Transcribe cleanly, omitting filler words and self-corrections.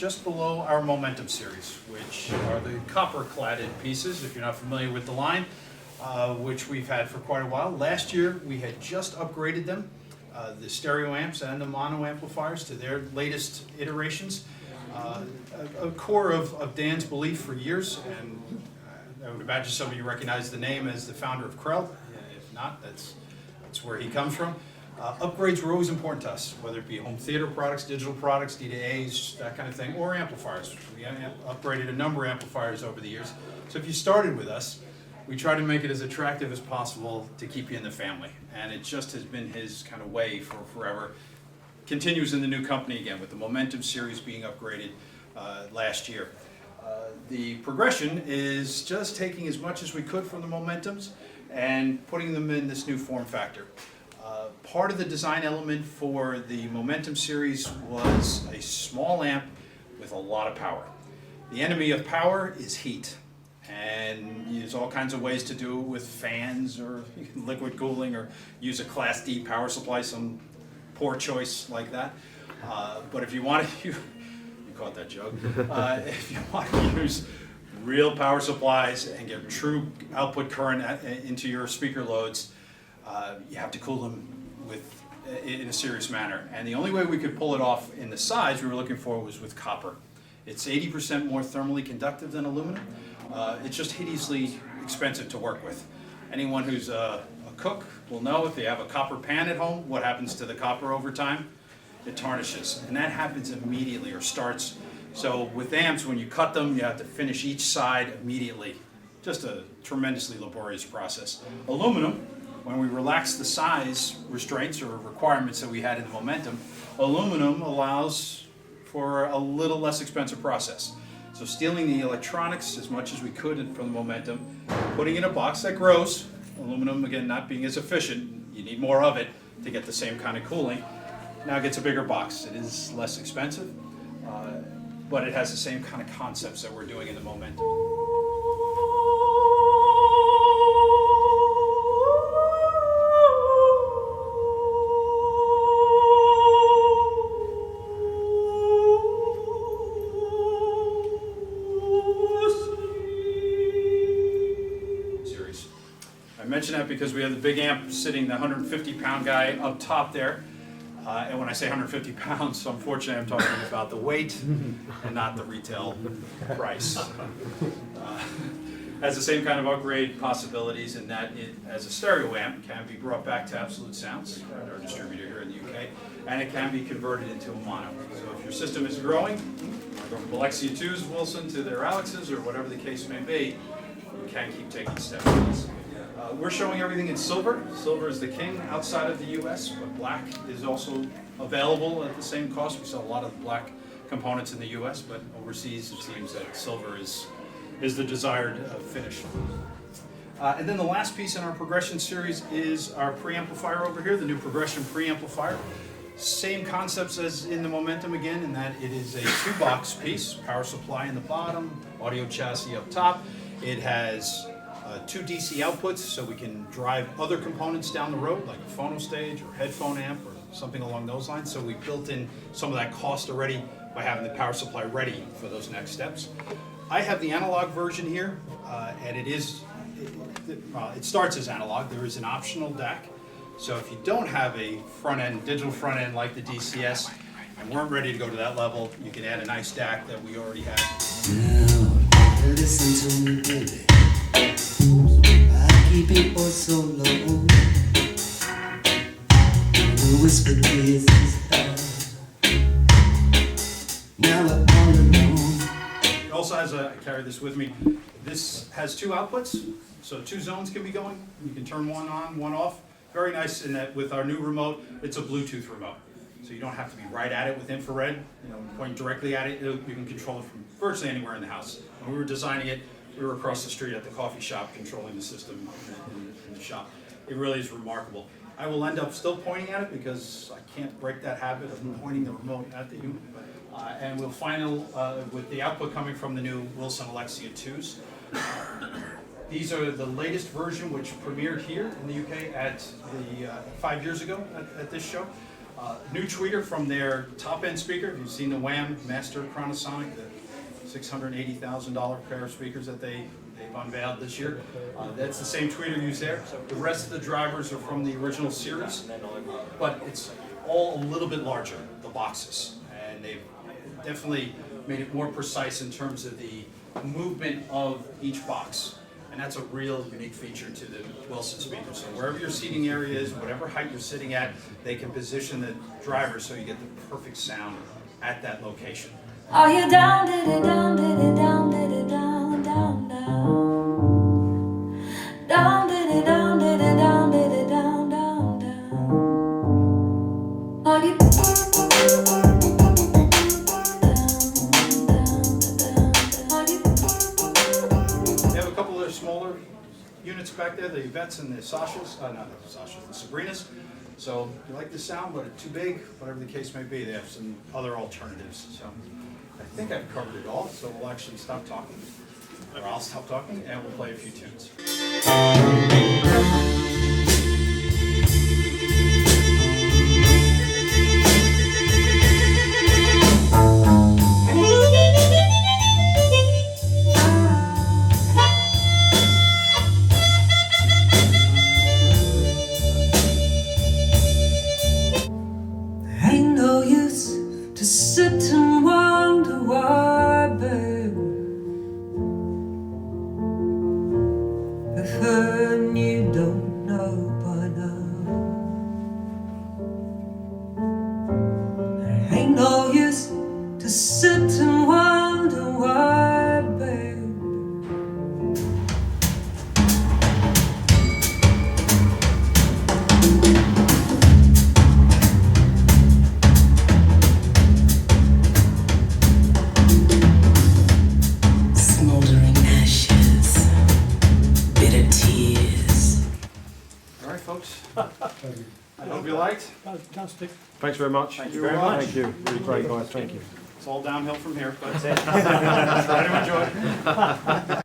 just below our Momentum series, which are the copper-cladded pieces, if you're not familiar with the line, which we've had for quite a while. Last year, we had just upgraded them, the stereo amps and the mono amplifiers, to their latest iterations. A core of Dan's belief for years, and I would imagine some of you recognize the name as the founder of Krell. If not, that's where he comes from. Upgrades were always important to us, whether it be home theater products, digital products, D2As, that kind of thing, or amplifiers. We upgraded a number of amplifiers over the years. So if you started with us, we try to make it as attractive as possible to keep you in the family. And it just has been his kind of way for forever. Continues in the new company again, with the Momentum series being upgraded last year. The progression is just taking as much as we could from the Momentums and putting them in this new form factor. Part of the design element for the Momentum series was a small amp with a lot of power. The enemy of power is heat, and there's all kinds of ways to do it with fans or liquid cooling, or use a Class D power supply, some poor choice like that. But if you want to, you caught that joke. If you want to use real power supplies and get true output current into your speaker loads, you have to cool them in a serious manner. And the only way we could pull it off in the size we were looking for was with copper. It's 80% more thermally conductive than aluminum. It's just hideously expensive to work with. Anyone who's a cook will know, if they have a copper pan at home, what happens to the copper over time? It tarnishes, and that happens immediately, or starts. So with amps, when you cut them, you have to finish each side immediately. Just a tremendously laborious process. Aluminum, when we relax the size restraints or requirements that we had in the Momentum, aluminum allows for a little less expensive process. So stealing the electronics as much as we could from the Momentum, putting in a box that grows, aluminum again not being as efficient, you need more of it to get the same kind of cooling, now gets a bigger box. It is less expensive, but it has the same kind of concepts that we're doing in the Momentum. I mention that because we have the big amp sitting, the 150-pound guy up top there. And when I say 150 pounds, unfortunately I'm talking about the weight and not the retail price. Has the same kind of upgrade possibilities in that it, as a stereo amp, can be brought back to Absolute Sounds, our distributor here in the UK, and it can be converted into a mono. So if your system is growing, from Alexia 2s, Wilson, to their Alexes, or whatever the case may be, you can keep taking steps with this. We're showing everything in silver. Silver is the king outside of the US, but black is also available at the same cost. We sell a lot of black components in the US, but overseas it seems that silver is the desired finish. And then the last piece in our progression series is our preamplifier over here, the new progression preamplifier. Same concepts as in the Momentum again, in that it is a two-box piece, power supply in the bottom, audio chassis up top. It has two DC outputs, so we can drive other components down the road, like a phono stage or headphone amp or something along those lines. So we built in some of that cost already by having the power supply ready for those next steps. I have the analog version here, and it starts as analog. There is an optional DAC. So if you don't have a front end, digital front end like the dCS, and weren't ready to go to that level, you can add a nice DAC that we already have. Now, listen to me, baby. I keep it all so low. The whisper is now we're all alone. It also has I carry this with me. This has two outputs, so two zones can be going. You can turn one on, one off. Very nice in that with our new remote, it's a Bluetooth remote. So you don't have to be right at it with infrared, point directly at it. You can control it from virtually anywhere in the house. When we were designing it, we were across the street at the coffee shop controlling the system in the shop. It really is remarkable. I will end up still pointing at it because I can't break that habit of pointing the remote at the human. And we'll final with the output coming from the new Wilson Alexia 2s. These are the latest version, which premiered here in the UK at the 5 years ago at this show. New tweeter from their top-end speaker. You've seen the Wham Master Chronosonic, the $680,000 pair of speakers that they've unveiled this year. That's the same tweeter used there. The rest of the drivers are from the original series, but it's all a little bit larger, the boxes. And they've definitely made it more precise in terms of the movement of each box. And that's a real unique feature to the Wilson speaker. So wherever your seating area is, whatever height you're sitting at, they can position the driver so you get the perfect sound at that location. Are you down, did it down, did it down, did it down, down, down? Down, did it down, did it down, did it down, down, down? Are you down, They have a couple of smaller units back there, the Yvettes and the Sashas, not the Sashas, the Sabrinas. So if you like the sound, but it's too big, whatever the case may be, they have some other alternatives. So I think I've covered it all, so we'll actually stop talking, or I'll stop talking, and we'll play a few tunes. Ain't no use to sit and wonder why, babe. If and you don't know by now. There ain't no use to sit and wonder why, babe. Smouldering ashes, bitter tears. All right, folks. I hope you liked. Fantastic. Thanks very much. Thank you very much. Thank you. Really great, guys. Thank you. It's all downhill from here, but try to enjoy it.